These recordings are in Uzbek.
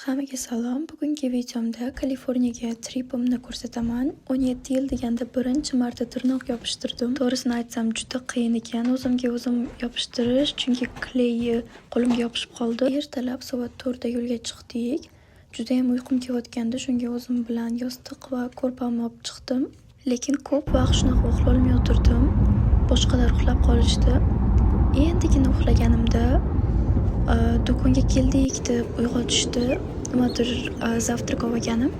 Hammaga salom. Bugungi videomda Kaliforniyaga tripimni ko'rsataman. 17 yil deganda birinchi marta tirnoq yopishtirdim. To'g'risini aytsam juda qiyin ekan o'zimga o'zim yopishtirish, chunki kleyi qo'limga yopishib qoldi. Ertalab soat 4 da yo'lga chiqdik. Juda ham uyqum kelayotgandi, shunga o'zim bilan yostiq va ko'rpamni olib chiqdim. Lekin ko'p vaqt shunaqa uxlay olmay o'tirdim. Boshqalar uxlab qolishdi. Endigina uxlaganimda do'konga keldik deb uyg'otishdi. Nimadir zavtrak olganim.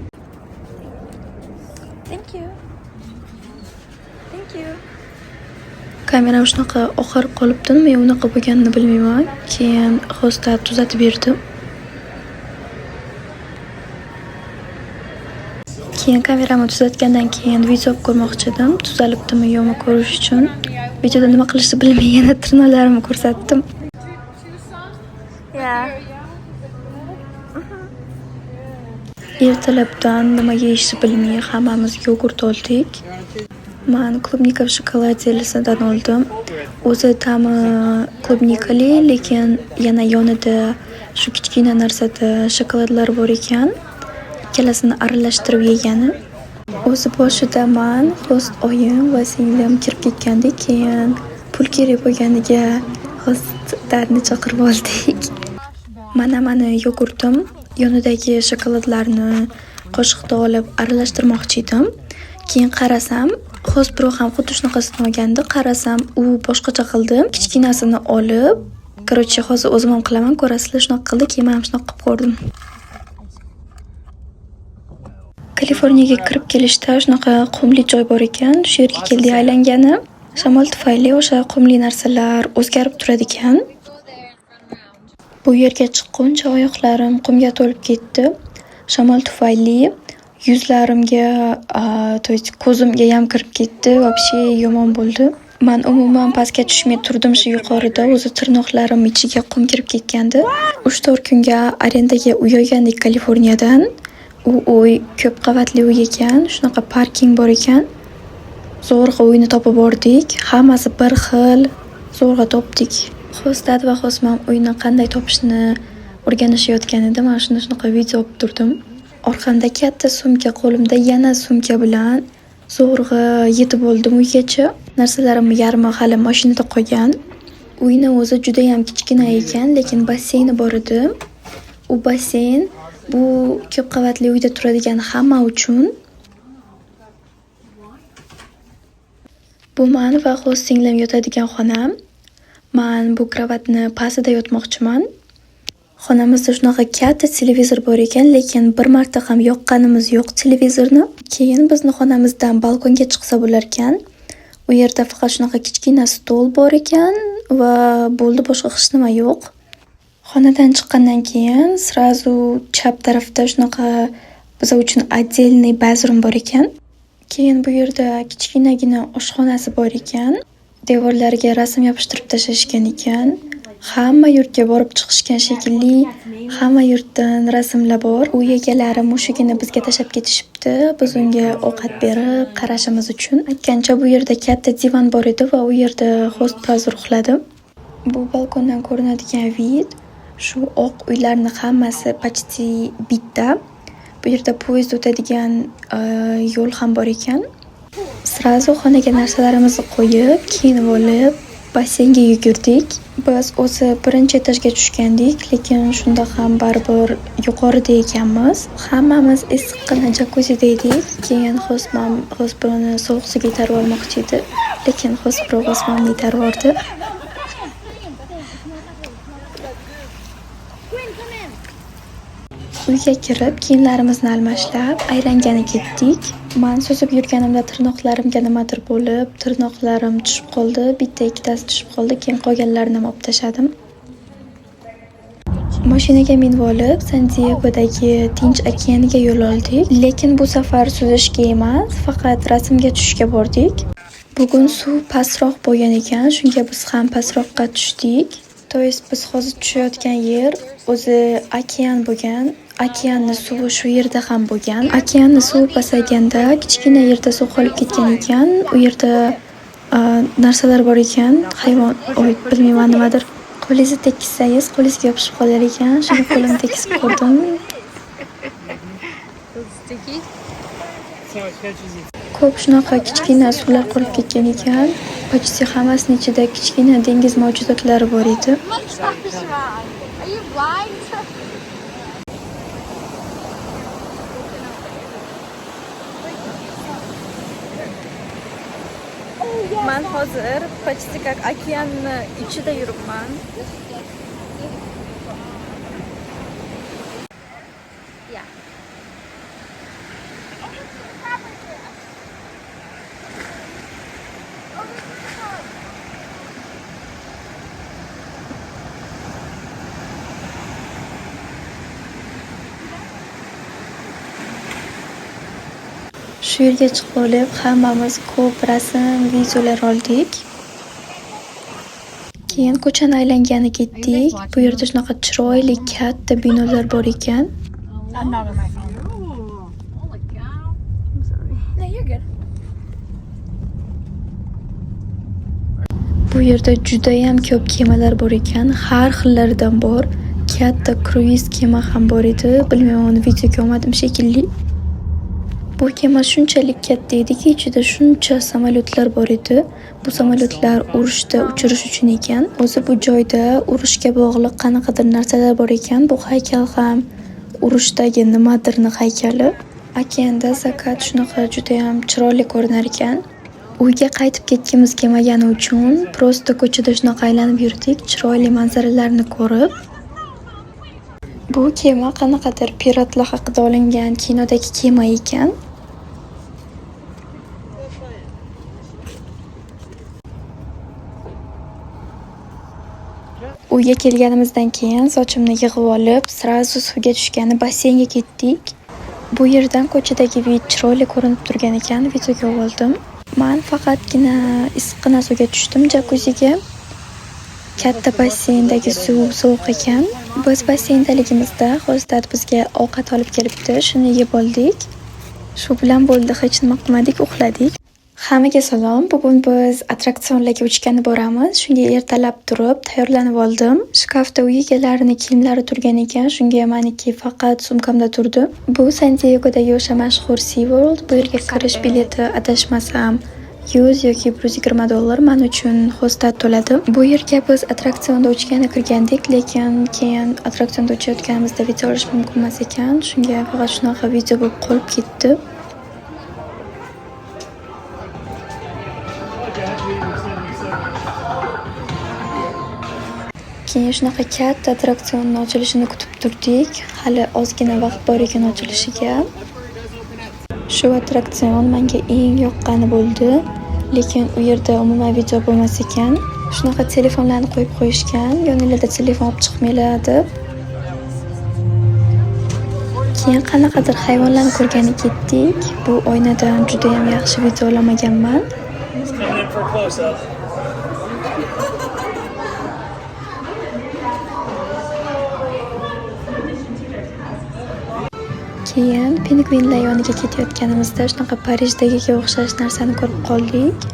Thank you. Kameram shunaqa oqarib qolibdi, men unaqa bo'lganini bilmayman. Keyin hostat tuzatib berdi. Keyin kameramni tuzatgandan keyin video ko'rmoqchi edim. Tuzalibdimi yo'qmi ko'rish uchun. Videoda nima qilishni bilmay yana tirnoqlarimni ko'rsatdim. Ertalabdan nima yeyishni bilmay hammamiz yogurt oldik. Men klubnika va shokoladlisidan oldim. O'zi ta'mi klubnikali, lekin yana yonida shu kichkina narsada shokoladlar bor ekan. Ikkalasini aralashtirib yegani. O'zi boshida men, host oyim va singlim kirib ketgandik, keyin pul kerak bo'lganiga hostlarni chaqirib oldik. Mana yogurtim, yonidagi shokoladlarni qoshiqda olib aralashtirmoqchi edim. Keyin qarasam, host biro ham xuddi shunaqasini olgandi. Qarasam, u boshqacha qildi. Kichkinasini olib, короче, hozir o'zim ham qilaman, ko'rasizlar, shunaqa qildi, keyin men ham shunaqa qilib ko'rdim. Kaliforniyaga kirib kelishda shunaqa qumli joy bor ekan, shu yerga keldik aylangani. Shamol tufayli o'sha qumli narsalar o'zgarib turadi ekan. Bu yerga chiqquncha oyoqlarim qumga to'lib ketdi. Shamol tufayli yuzlarimga, ko'zimga ham kirib ketdi, вообще yomon bo'ldi. Men umuman pastga tushmay turdim shu yuqorida, o'zi tirnoqlarim ichiga qum kirib ketgandi. 3-4 kunga arendaga uy olgandik Kaliforniyadan. U uy ko'p qavatli uy ekan, shunaqa parking bor ekan. Zo'rg'a uyni topib bordik. Hammasi bir xil, zo'rg'a topdik. Hostat va hosmam uyni qanday topishni o'rganishayotgan edi. Men shunaqa video olib turdim. Orqamda katta sumka, qo'limda yana sumka bilan zo'rg'a yetib oldim uygacha. Narsalarimni yarmi hali mashinada qolgan. Uyni o'zi juda ham kichkina ekan, lekin basseyni bor edi. U basseyn bu ko'p qavatli uyda turadigan hamma uchun. Bu men va host singlim yotadigan xonam. Men bu kravatni pastida yotmoqchiman. Xonamizda shunaqa katta televizor bor ekan, lekin bir marta ham yoqqanimiz yo'q televizorni. Keyin bizni xonamizdan balkonga chiqsa bo'lar ekan. U yerda faqat shunaqa kichkina stol bor ekan va bo'ldi, boshqa hech nima yo'q. Xonadan chiqqandan keyin srazu chap tarafda shunaqa biz uchun отдельный bathroom bor ekan. Keyin bu yerda kichkinagina oshxonasi bor ekan. Devorlariga rasm yopishtirib tashashgan ekan. Hamma yurtga borib chiqishgan shekilli, hamma yurtdan rasmlar bor. Uy egalari mushugini bizga tashab ketishibdi. Biz unga ovqat berib qarashimiz uchun. Aytgancha bu yerda katta divan bor edi va u yerda host biroz uxladi. Bu balkondan ko'rinadigan vid, shu oq uylarning hammasi почти bitta. Bu yerda poyezd o'tadigan yo'l ham bor ekan. Srazu xonaga narsalarimizni qo'yib, kiyinib olib, basseynga yugurdik. Biz o'zi birinchi etajga tushgandik, lekin shunda ham baribir yuqorida ekanmiz. Hammamiz issiqqina jakuzzida edik. Keyin host bironi sovuq suvga itarib olmoqchi edi, lekin host hosmamni itarib oldi. Uyga kirib, kiyimlarimizni almashlab, aylangani ketdik. Men suzib yurganimda tirnoqlarimga nimadir bo'lib, tirnoqlarim tushib qoldi, bitta ikkitasi tushib qoldi, keyin qolganlarini olib tashladim. Mashinaga minib olib, San-Diegodagi Tinch okeaniga yo'l oldik, lekin bu safar suzishga emas, faqat rasmga tushishga bordik. Bugun suv pastroq bo'lgan ekan, shunga biz ham pastroqqa tushdik. To'yis biz hozir tushayotgan yer o'zi okean bo'lgan. Okeanning suvi shu yerda ham bo'lgan. Okeanning suvi pasayganda kichkina yerda suv qolib ketgan ekan. U yerda narsalar bor ekan, hayvon, bilmayman nimadir. Qo'lingizni tekkizsangiz, qo'lingizga yopishib qolar ekan. Shuni qo'limni tekkizib ko'rdim. sticky. Ko'p shunaqa kichkina suvlar qolib ketgan ekan. Почти hammasini ichida kichkina dengiz mavjudotlari bor edi. Are you blind? Men hozir почти как okeanni ichida yuribman. Yeah. Shu yerga chiqib olib, hammamiz ko'p rasm, videolar oldik. Keyin ko'chani aylangani ketdik. Bu yerda shunaqa chiroyli katta binolar bor ekan. I'm not on my phone. Holy cow. I'm sorry. No, you're good. Bu yerda juda ham ko'p kemalar bor ekan. Har xillaridan bor. Katta kruiz kema ham bor edi. Bilmayman, uni videoga olmadim shekilli. Bu kema shunchalik katta ediki, ichida shuncha samolyotlar bor edi. Bu samolyotlar urushda uchirish uchun ekan. O'zi bu joyda urushga bog'liq qanaqadir narsalar bor ekan. Bu haykal ham urushdagi nimadirni haykali. Okeanda zakat shunaqa juda ham chiroyli ko'rinar ekan. Uyga qaytib ketgimiz kelmagani uchun prosta ko'chada shunaqa aylanib yurdik, chiroyli manzaralarni ko'rib. Bu kema qanaqadir piratlar haqida olingan kinodagi kema ekan. Uyga kelganimizdan keyin sochimni yig'ib olib, srazu suvga tushgani basseynga ketdik. Bu yerdan ko'chadagi vid chiroyli ko'rinib turgan ekan, videoga oldim. Men faqatgina issiqqina suvga tushdim, jakuziga. Katta basseyndagi suv sovuq ekan. Biz basseyindaligimizda hozir bizga ovqat olib kelibdi, shuni yeb oldik. Shu bilan bo'ldi, hech nima qilmadik, uxladik. Hammaga salom. Bugun biz attraksionlarga uchgani boramiz. Shunga ertalab turib tayyorlanib oldim. Shkafda uy egalarining kiyimlari turgan ekan, shunga meniki faqat sumkamda turdi. Bu San-Diegodagi o'sha mashhur SeaWorld. Bu yerga kirish bileti adashmasam 100 yoki $120 men uchun hostat to'ladi. Bu yerga biz attraksionda uchgani kirgandik, lekin keyin attraksionda uchayotganimizda video olish mumkin emas ekan. Shunga faqat shunaqa video bo'lib qolib ketdi. Keyin shunaqa katta attraksionning ochilishini kutib turdik. Hali ozgina vaqt bor ekan ochilishiga. Shu attraksion menga eng yoqqani bo'ldi, lekin u yerda umuman video bo'lmas ekan. Shunaqa telefonlarni qo'yib qo'yishgan, yoningizda telefon olib chiqmanglar deb. Keyin qanaqadir hayvonlarni ko'rgani ketdik. Bu oynadan juda ham yaxshi video olamaganman. Keyin pingvinlar yoniga ketayotganimizda shunaqa Parijdagiga o'xshash narsani ko'rib qoldik.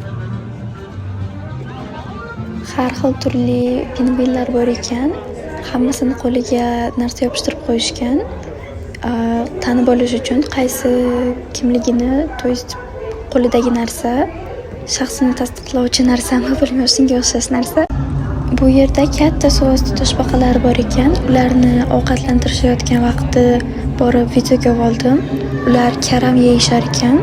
Har xil turli pingvinlar bor ekan. Hammasini qo'liga narsa yopishtirib qo'yishgan. Tanib olish uchun qaysi kimligini, to есть qo'lidagi narsa shaxsini tasdiqlovchi narsami, bilmayman, shunga o'xshash narsa. Bu yerda katta suvosti toshbaqalar bor ekan. Ularni ovqatlantirishayotgan vaqti borib videoga oldim. Ular karam yeyishar ekan.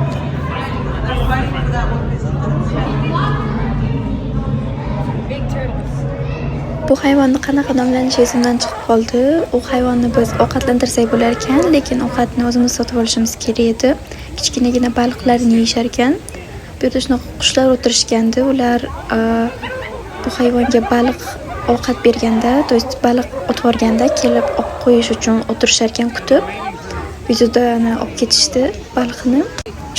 Bu hayvonni qanaqa nomlanishi esimdan chiqib qoldi. U hayvonni biz ovqatlantirsak bo'lar ekan, lekin ovqatni o'zimiz sotib olishimiz kerak edi. Kichkinagina baliqlarni yeyishar ekan. Bu yerda shunaqa qushlar o'tirishgandi. Ular bu hayvonga baliq ovqat berganda, to есть baliq otib o'rganda kelib olib qo'yish uchun o'tirishar ekan kutib. Videoda olib ketishdi baliqni.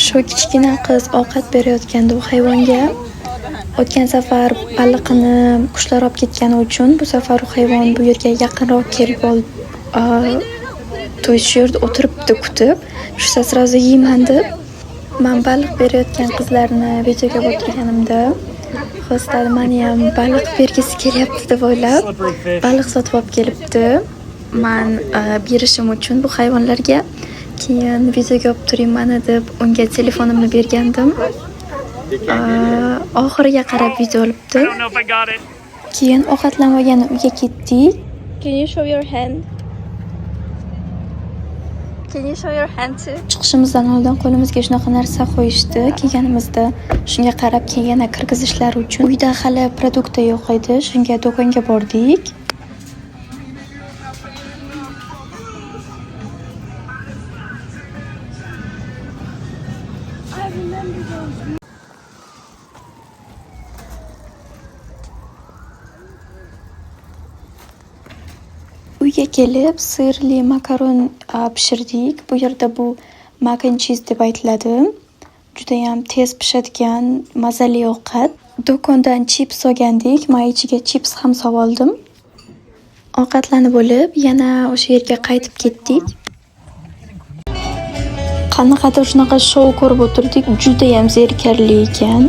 Shu kichkina qiz ovqat berayotganda u hayvonga o'tgan safar baliqni qushlar olib ketgani uchun bu safar u hayvon bu yerga yaqinroq kelib to shu yerda o'tiribdi kutib. Shu sразу yeyman deb. Men baliq berayotgan qizlarni videoga o'tirganimda hozir meni ham baliq bergisi kelyapti deb o'ylab baliq sotib olib kelibdi. Men berishim uchun bu hayvonlarga Keyin videoga olib turingman deb unga telefonimni bergandim. Oxiriga qarab video olibdi. Keyin ovqatlanib olgan uyga ketdik. Can you show your hand? Can you show your hand too? Chiqishimizdan oldin qo'limizga shunaqa narsa qo'yishdi. Kelganimizda shunga qarab keyin yana kirgizishlari uchun. Uyda hali produkti yo'q edi. Shunga do'konga bordik. Uyga kelib sirli makaron pishirdik. Bu yerda bu mac and cheese deb aytiladi. Juda ham tez pishadigan mazali ovqat. Do'kondan chips olgandik. Men ichiga chips ham oldim. Ovqatlanib bo'lib, yana o'sha yerga qaytib ketdik. Qanaqadir shunaqa shou ko'rib o'tirdik. Juda ham zerikarli ekan.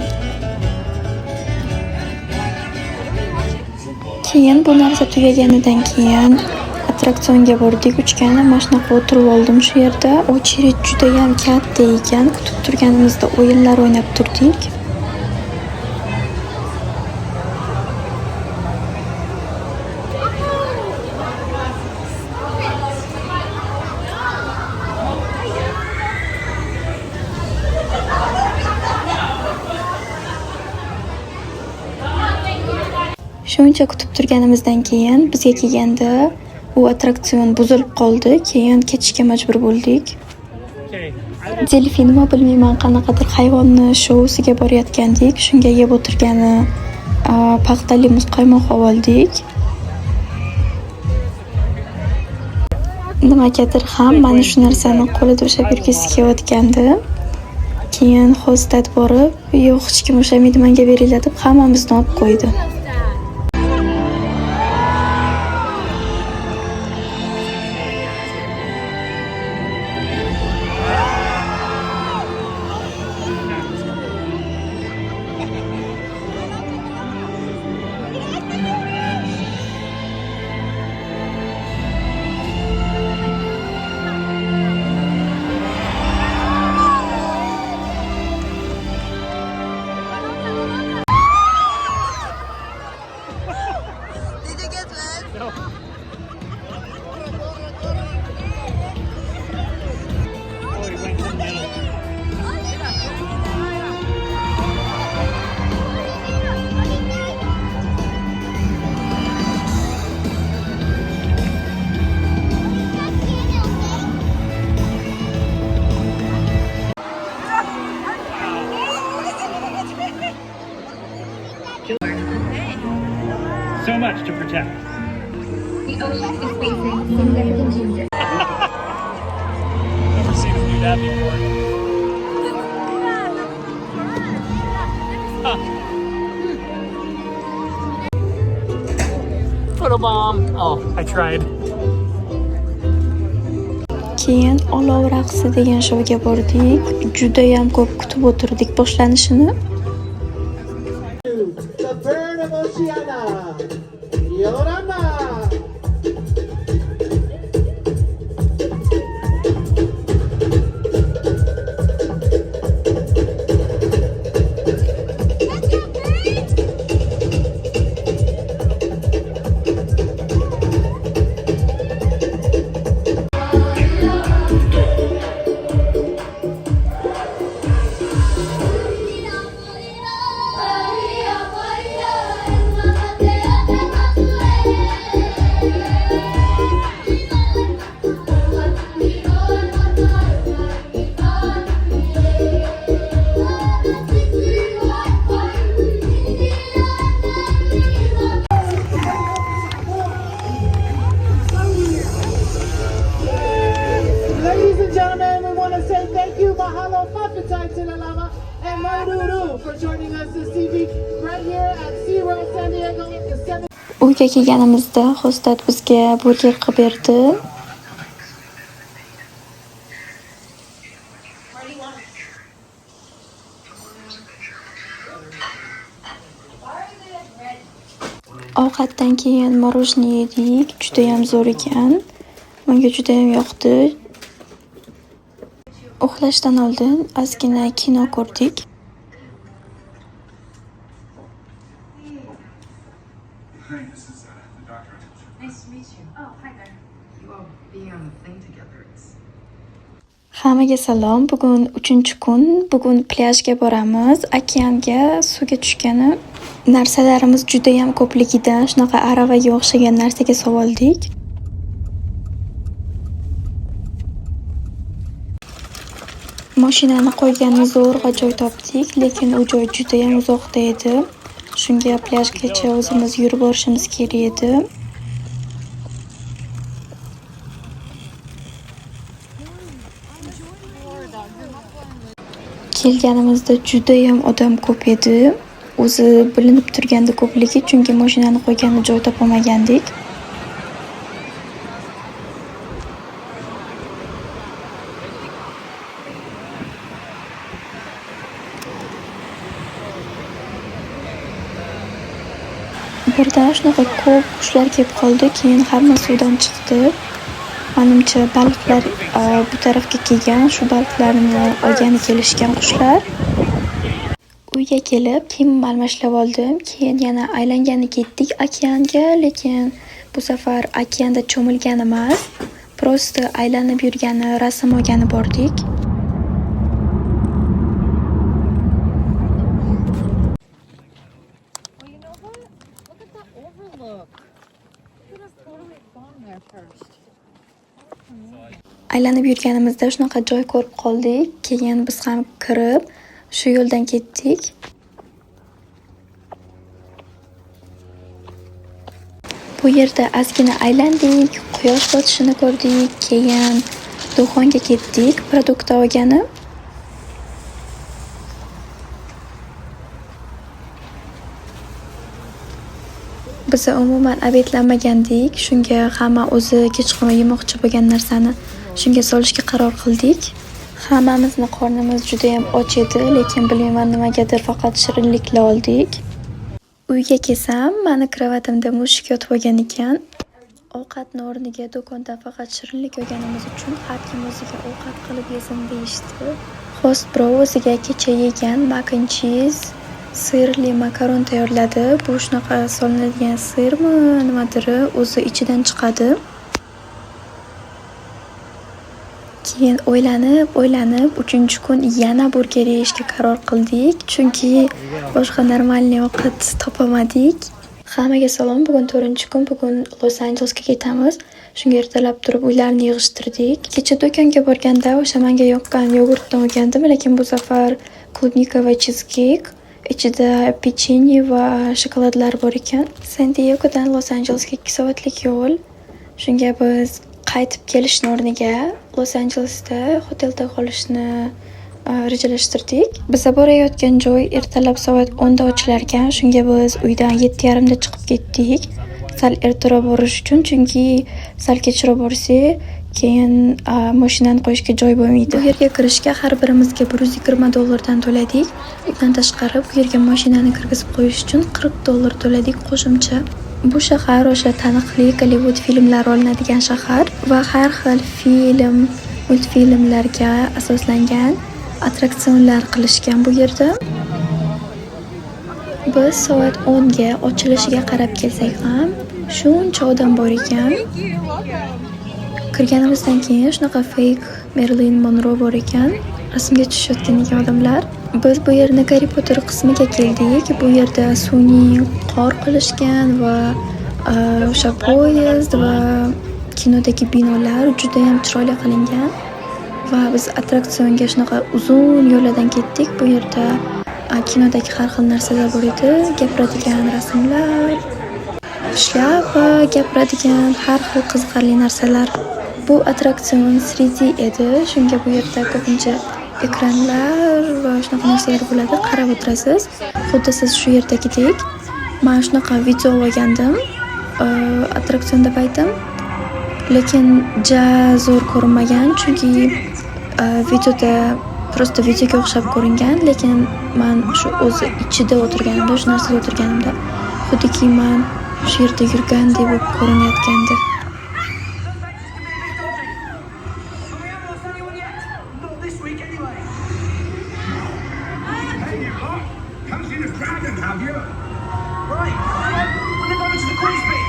Keyin bu narsa tugaganidan keyin attraksionga bordik. Uchgani mana shunaqa o'tirib oldim shu yerda. Очередь juda ham katta ekan. Kutib turganimizda o'yinlar o'ynab turdik. Shuncha kutib turganimizdan keyin bizga kelganda u attraksion buzilib qoldi. Keyin ketishga majbur bo'ldik. Delfinmi bilmayman, qanaqadir hayvonni shousiga borayotgandik. Shunga yeb o'tirgani paxtali muzqaymoq oldik. Nimagadir ham mana shu narsani qo'lida ushlab yurgisi kelayotgandi. Keyin hostat borib, yo'q hech kim ushlamaydi, menga beringlar deb hammamizni olib qo'ydi. So much to protect. The ocean is facing significant changes. Never seen him do that before. Photobomb. Oh, I tried. Keyin olov raqsi degan shouga bordik. Juda ham ko'p kutib o'tirdik boshlanishini. The bird of Oceania, Yorama. Uyga kelganimizda hostat bizga burger qilib berdi. Ovqatdan keyin morojniy yedik. Juda ham zo'r ekan. Menga juda ham yoqdi. Uxlashdan oldin ozgina kino ko'rdik. Hammaga salom. Bugun 3-kun. Bugun plyajga boramiz. Okeanga suvga tushgani narsalarimiz juda ham ko'pligidan shunaqa aravaga o'xshagan narsaga sovoldik. Mashinani qo'yganni zo'rg'a joy topdik, lekin u joy juda ham uzoqda edi. Shunga plyajgacha o'zimiz yurib borishimiz kerak edi. Kelganimizda juda ham odam ko'p edi. O'zi bilinib turgandi ko'pligi, chunki mashinani qo'yganni joy topolmagandik. Birdan shunaqa ko'p qushlar kelib qoldi, keyin hamma suvdan chiqdi. Menimcha baliqlar bu tarafga kelgan, shu baliqlarni olgani kelishgan qushlar. Uyga kelib kiyimimni almashlab oldim, keyin yana aylangani ketdik okeanga, lekin bu safar okeanda cho'milgan emas, prosta aylanib yurgani, rasm olgani bordik. Well, you know what? Look at that overlook. We could have totally gone there first. Aylanib yurganimizda shunaqa joy ko'rib qoldik. Keyin biz ham kirib, shu yo'ldan ketdik. Bu yerda ozgina aylandik, quyosh botishini ko'rdik, keyin do'konga ketdik, produkt olgani. Biz umuman obedlanmagandik, shunga hamma o'zi kechqurun yemoqchi bo'lgan narsani shunga solishga qaror qildik. Hammamizni qornimiz juda ham och edi, lekin bilmayman nimagadir faqat shirinliklar oldik. Uyga kelsam, meni kravatimda mushuk yotib olgan ekan. Ovqatni o'rniga do'kondan faqat shirinlik olganimiz uchun har kim o'ziga ovqat qilib yesin deyishdi. Host bro o'ziga kecha yegan mac and cheese sirli makaron tayyorladi. Bu shunaqa solinadigan sirmi, nimadir, o'zi ichidan chiqadi. Keyin o'ylanib, 3-kun yana burger yeyishga qaror qildik, chunki boshqa normalniy ovqat topolmadik. Hammaga salom. Bugun 4-kun. Bugun Los Anjelesga ketamiz. Shunga ertalab turib uylarni yig'ishtirdik. Kecha do'konga borganda o'sha menga yoqqan yogurtni olgandim, lekin bu safar klubnika va cheesecake, ichida pechenye va shokoladlar bor ekan. San Diegodan Los Anjelesga 2 soatlik yo'l. Shunga biz qaytib kelishni o'rniga Los Anjelesda hotelda qolishni rejalashtirdik. Biz borayotgan joy ertalab soat 10 da ochilar ekan. Shunga biz uydan 7:30 da chiqib ketdik. Sal ertaroq borish uchun, chunki sal kechroq borsak, keyin mashinani qo'yishga joy bo'lmaydi. Bu yerga kirishga har birimizga $120 to'ladik. Undan tashqari bu yerga mashinani kirgizib qo'yish uchun $40 to'ladik qo'shimcha. Bu shahar o'sha taniqli Gollivud filmlari olinadigan shahar va har xil film, multfilmlarga asoslangan attraksionlar qilishgan bu yerda. Biz soat 10 ga ochilishiga qarab kelsak ham shuncha odam bor ekan. Kirganimizdan keyin shunaqa fake Marilyn Monroe bor ekan, rasmga tushayotgan ekan odamlar. Biz bu yerning Harry Potter qismiga keldik. Bu yerda sun'iy qor qilishgan va o'sha poyezd va kinodagi binolar juda ham chiroyli qilingan. Va biz attraksionga shunaqa uzun yo'ldan ketdik. Bu yerda kinodagi har xil narsalar bor edi. Gapiradigan rasmlar, shlyapa, gapiradigan har xil qiziqarli narsalar. Bu attraksion 3D edi. Shunga bu yerda ko'pincha ekranlar va shunaqa narsalar bo'ladi. Qarab o'tirasiz. Xuddi siz shu yerdagidek. Men shunaqa video olgandim. Attraksionda paytim. Lekin zo'r ko'rinmagan, chunki videoda prosta videoga o'xshab ko'ringan, lekin men shu o'zi ichida o'tirganimda, shu narsada o'tirganimda xuddiki men shu yerda yurgandek bo'lib ko'rinayotgandi. week anyway. Hey, you lot. Come see the dragon, have you? Right. We're going to the quiz bit.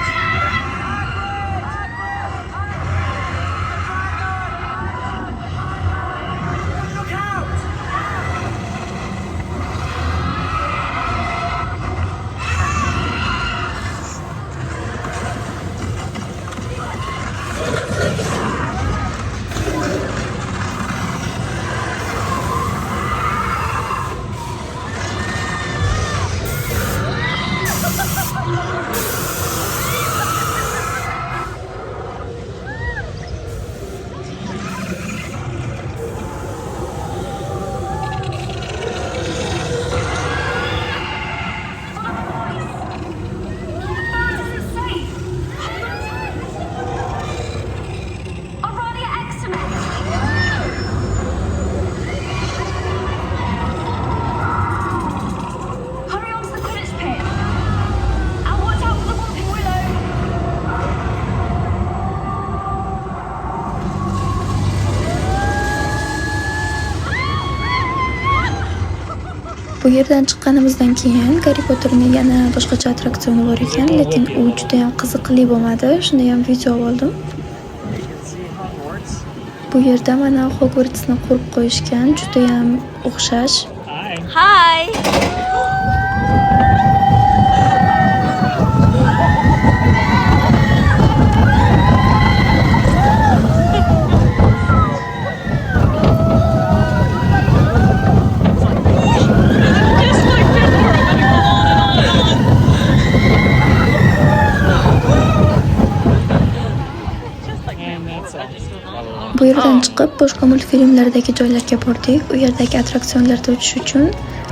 Look out! Hurry on to the Quidditch pit. And watch out for the Whomping Willow. Bu yerdan chiqqanimizdan keyin Harry Potterning yana boshqacha attraksioni bor ekan, lekin u juda ham qiziqli bo'lmadi. Shunda ham video oldim. Bu yerda mana Hogwartsni qurib qo'yishgan, juda ham o'xshash. Hi. And that's all. Bu yerdan chiqib boshqa multfilmlardagi joylarga bordik. U yerdagi attraksionlarda o'tish uchun,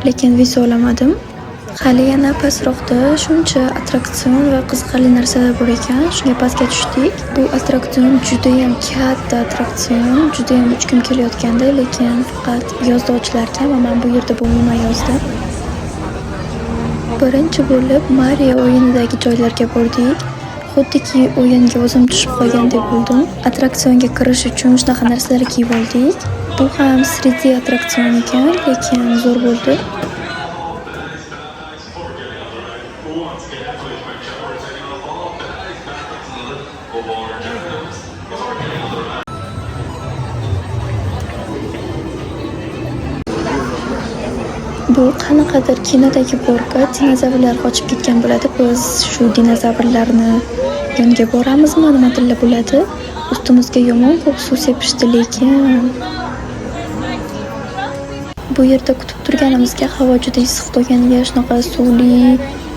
lekin viza olamadim. Hali yana pastroqda shuncha attraksion va qiziqarli narsalar bor ekan. Shunga pastga tushdik. Bu attraksion juda ham katta attraksion, juda ham uchkim kelayotgandi, lekin faqat yozda ochilarkan va men bu yerda bo'lmayman yozda. Birinchi bo'lib Mario o'yinidagi joylarga bordik. Xuddiki o'yinga o'zim tushib qolgandek bo'ldim. Attraksionga kirish uchun shunaqa narsalar kiyib oldik. Bu ham 3D attraksion ekan, lekin zo'r bo'ldi. Bu qanaqadir kinodagi borka, dinozavrlar qochib ketgan bo'ladi. Biz shu dinozavrlarni yoniga boramizmi, nima tilla bo'ladi? Ustimizga yomon ko'p suv sepishdi, lekin bu yerda kutib turganimizga havo juda issiq bo'lganiga shunaqa suvli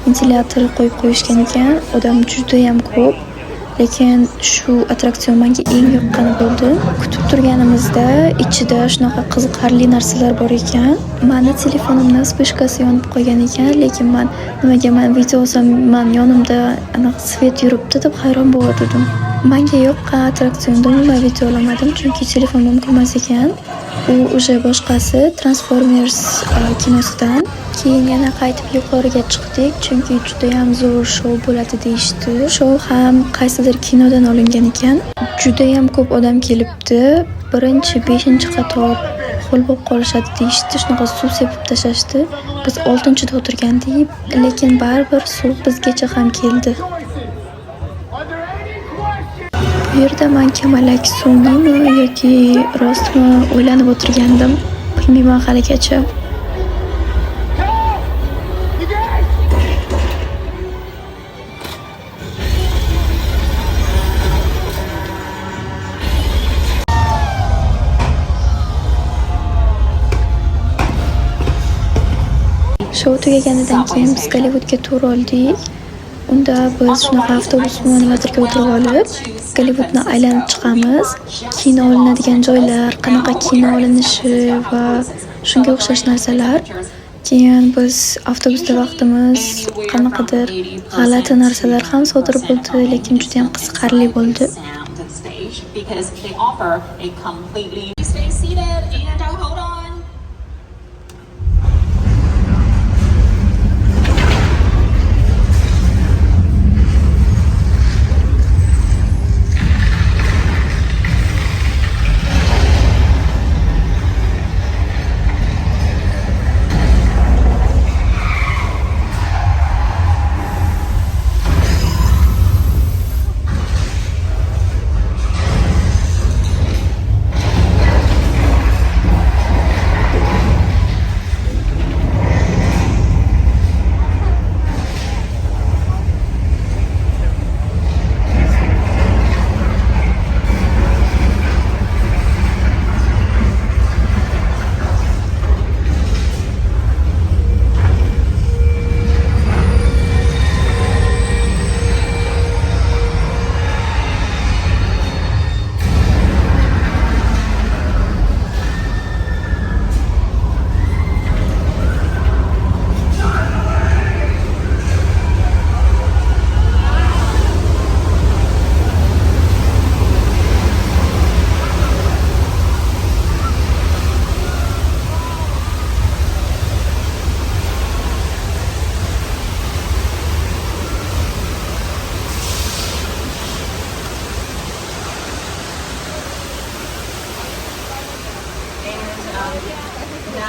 ventilyator qo'yib qo'yishgan ekan. Odam juda ham ko'p. Lekin shu attraksion menga eng yoqqani bo'ldi. Kutib turganimizda ichida shunaqa qiziqarli narsalar bor ekan. Meni telefonimning spishkasi yonib qolgan ekan, lekin nimaga men video olsam, yonimda aniq svet yuribdi deb hayron bo'ldim. Menga yoqqan attraksionda umuman video olamadim, chunki telefonim mumkin ekan. U o'sha boshqasi Transformers kinosidan. Keyin yana qaytib yuqoriga chiqdik, chunki juda ham zo'r shou bo'ladi deyishdi. Shou ham qaysidir kinodan olingan ekan. Juda ham ko'p odam kelibdi. Birinchi 5-qator ho'l bo'lib qolishadi deyishdi. Shunaqa suv sepib tashlashdi. Biz 6-da o'tirgandik, lekin baribir suv bizgacha ham keldi. Bu yerda men kamalak suvnimi yoki rostmi o'ylanib o'tirgandim. Bilmayman haligacha. Shou tugaganidan keyin biz Gollivudga tur oldik. Unda biz shunaqa avtobusni nimadirga o'tirib olib, Gollivudni aylanib chiqamiz. Kino olinadigan joylar, qanaqa kino olinishi va shunga o'xshash narsalar. Keyin biz avtobusda vaqtimiz qanaqadir g'alati narsalar ham sodir bo'ldi, lekin juda ham qiziqarli bo'ldi.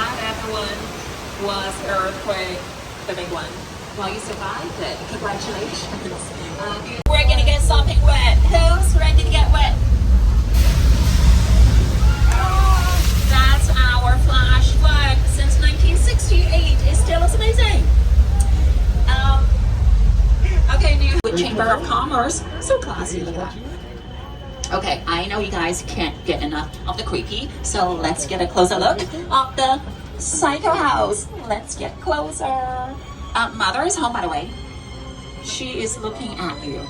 Not everyone was earthquake, the big one. Well, you survived it. Congratulations. We're gonna get something wet. Who's ready to get wet? That's our flash flood since 1968. It still looks amazing. Okay, new Chamber of Commerce. So classy, look at that. Okay, I know you guys can't get enough of the creepy, so let's get a closer look of the Psycho House. Let's get closer. Mother is home, by the way. She is looking at you.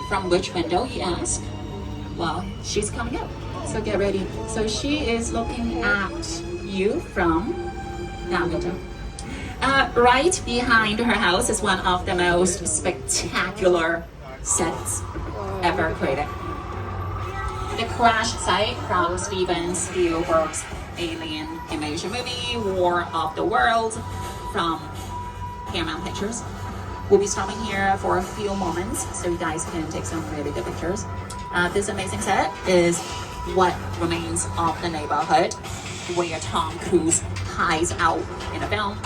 From which window, you ask? Well, she's coming up, so get ready. So she is looking at you from that window. Right behind her house is one of the most spectacular sets ever created. The crash site from Steven Spielberg's alien invasion movie, War of the Worlds, from Paramount Pictures. We'll be stopping here for a few moments so you guys can take some really good pictures. This amazing set is what remains of the neighborhood where Tom Cruise hides out in a film.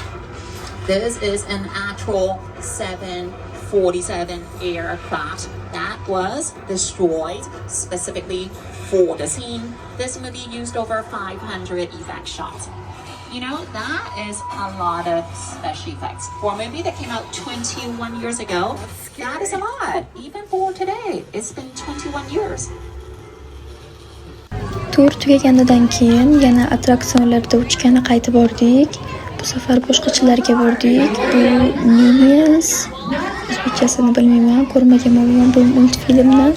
This is an actual 747 aircraft that was destroyed specifically for the scene. This movie used over 500 effect shots. You know, that is a lot of special effects. For a movie that came out 21 years ago, that is a lot. Even for today, it's been 21 years. Tur tugaganidan keyin yana attraksionlarda uchgani qaytib bordik. Bu safar boshqachalarga bordik. Bu Minions. O'zbekchasini bilmayman, ko'rmaganman bu multfilmni.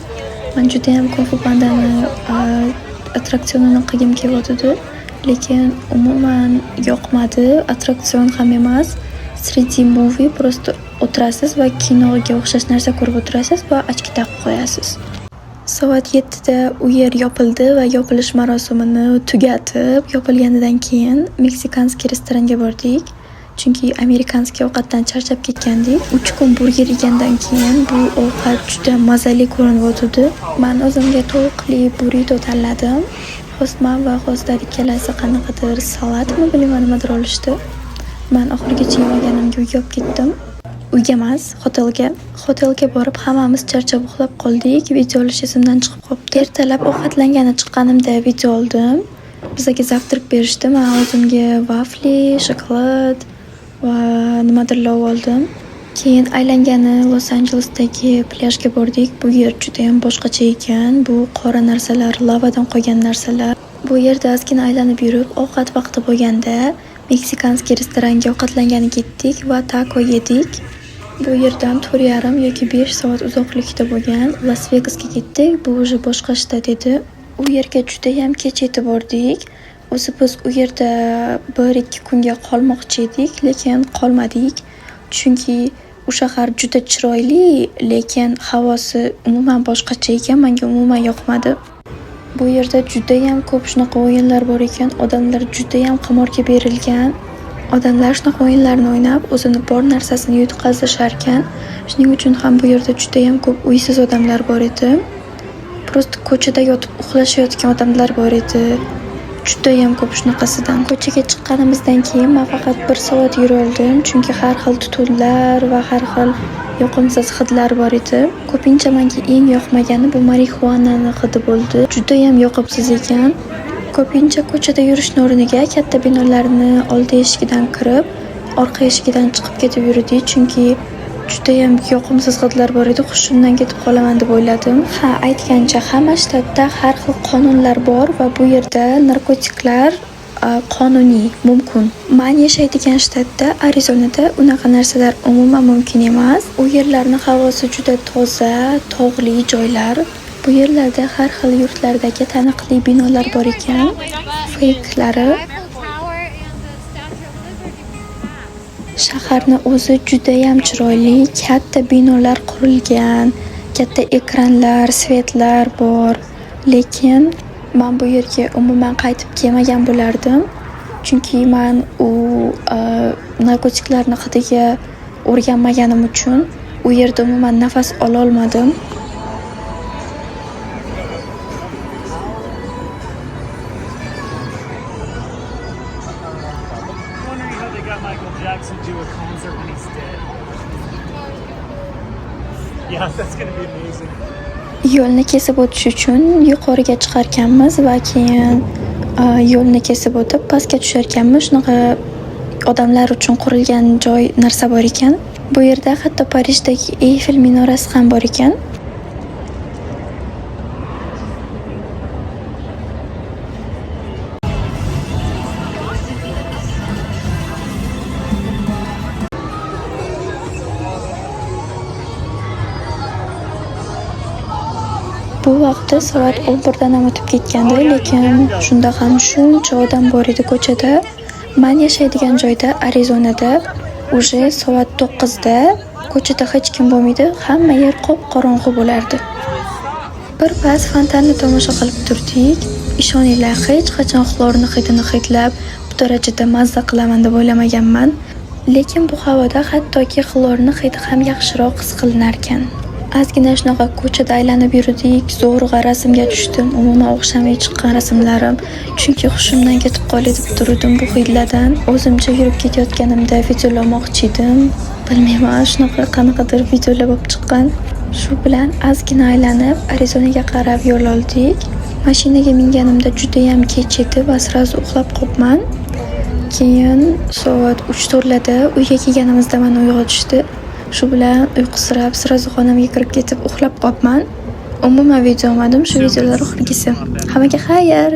Men juda ham Kung Fu Pandani attraksionini qilgim kelyotdi, lekin umuman yoqmadi. Attraksion ham emas, 3D movie, просто o'tirasiz va kinoga o'xshash narsa ko'rib o'tirasiz va ochki taqib qo'yasiz. Soat 7da u yer yopildi va yopilish marosimini tugatib, yopilganidan keyin meksikanskiy restoranga bordik. Chunki amerikanskiy ovqatdan charchab ketgandik. 3 kun burger yegandan keyin bu ovqat juda mazali ko'rinib. Men o'zimga tovuqli burrito tanladim. Hostman va hostlar ikkalasi qanaqadir salatmi bilmayman nimadir olishdi. Men oxirigacha yemaganimga uyga olib ketdim. Uyga emas, hotelga borib hammamiz charchab uxlab qoldik. Video olish esimdan chiqib qoldi. Ertalab ovqatlangani chiqqanimda video oldim. Bizga zavtrak berishdi. Men o'zimga vafli, shokolad va nimadirlar oldim. Keyin aylangani Los Anjelesdagi plyajga bordik. Bu yer juda ham boshqacha ekan. Bu qora narsalar, lavadan qolgan narsalar. Bu yerda ozgina aylanib yurib, ovqat vaqti bo'lganda meksikanskiy restoranga ovqatlangani ketdik va taco yedik. Bu yerdan 4,5 yoki 5 soat uzoqlikda bo'lgan Las Vegasga ketdik. Bu o'zi boshqa shtat edi. U yerga juda ham kech yetib bordik. O'zi biz u yerda 1-2 kunga qolmoqchi edik, lekin qolmadik. Chunki u shahar juda chiroyli, lekin havosi umuman boshqacha ekan, menga umuman yoqmadi. Bu yerda juda ham ko'p shunaqa o'yinlar bor ekan, odamlar juda ham qimorga berilgan. Odamlar shunaqa o'yinlarni o'ynab, o'zini bor narsasini yutqazishar ekan. Shuning uchun ham bu yerda juda ham ko'p uysiz odamlar bor edi. Prosta ko'chada yotib uxlashayotgan odamlar bor edi. Juda ham ko'p shunaqasidan. Ko'chaga chiqqanimizdan keyin men faqat 1 soat yuroldim, chunki har xil tutunlar va har xil yoqimsiz hidlar bor edi. Ko'pincha menga eng yoqmagani bu marixuanani hidi bo'ldi. Juda ham yoqimsiz ekan. Ko'pincha ko'chada yurishning o'rniga katta binolarni oldi eshigidan kirib, orqa eshigidan chiqib ketib yurdik, chunki juda ham yoqimsiz hidlar bor edi. Hushimdan ketib qolaman deb o'yladim. Ha, aytgancha hamma shtatda har xil qonunlar bor va bu yerda narkotiklar qonuniy, mumkin. Men yashaydigan shtatda, Arizonada unaqa narsalar umuman mumkin emas. U yerlarning havosi juda toza, tog'li joylar. Bu yerlarda har xil yurtlardagi taniqli binolar bor ekan. Fakelari. Shaharning o'zi juda ham chiroyli, katta binolar qurilgan, katta ekranlar, svetlar bor. Lekin men bu yerga umuman qaytib kelmagan bo'lardim, chunki men u narkotiklarning hidiga o'rganmaganim uchun u yerda umuman nafas ola olmadim. Jackson do a concert when he's dead. Yeah, that's gonna be amazing. Yo'lni kesib o'tish uchun yuqoriga chiqarkanmiz va keyin yo'lni kesib o'tib pastga tusharkanmiz. Shunaqa odamlar uchun qurilgan joy narsa bor ekan. Bu yerda hatto Parijdagi Eyfel minorasi ham bor ekan. Bu vaqtda soat 11 dan ham o'tib ketgandi, lekin shunda ham shuncha odam bor edi ko'chada. Men yashaydigan joyda, Arizonada, uje soat 9 da ko'chada hech kim bo'lmaydi, hamma yer qop-qorong'u bo'lardi. Bir pas fontanni tomosha qilib turdik. Ishoninglar, hech qachon xlorni hidini hidlab, bu darajada mazza qilaman deb o'ylamaganman. Lekin bu havoda hattoki xlorni hidi ham yaxshiroq his qilinar ekan. Ozgina shunaqa ko'chada aylanib yurdik, zo'rg'a rasmga tushdim. Umuman o'xshamay chiqqan rasmlarim, chunki hushimdan ketib qoldi deb turdim bu hidlardan. O'zimcha yurib ketayotganimda videolamoqchi edim. Bilmayman, shunaqa qanaqadir videolar bo'lib chiqqan. Shu bilan ozgina aylanib, Arizonaga qarab yo'l oldik. Mashinaga minganimda juda ham kech edi va sirazu uxlab qolibman. Keyin soat 3:00larda uyga kelganimizda meni uyg'otishdi. Shu bilan uyqusirab sirazu xonamga kirib ketib uxlab qolibman. Umuman video olmadim, shu videolar oxirgisi. Hammaga xayr.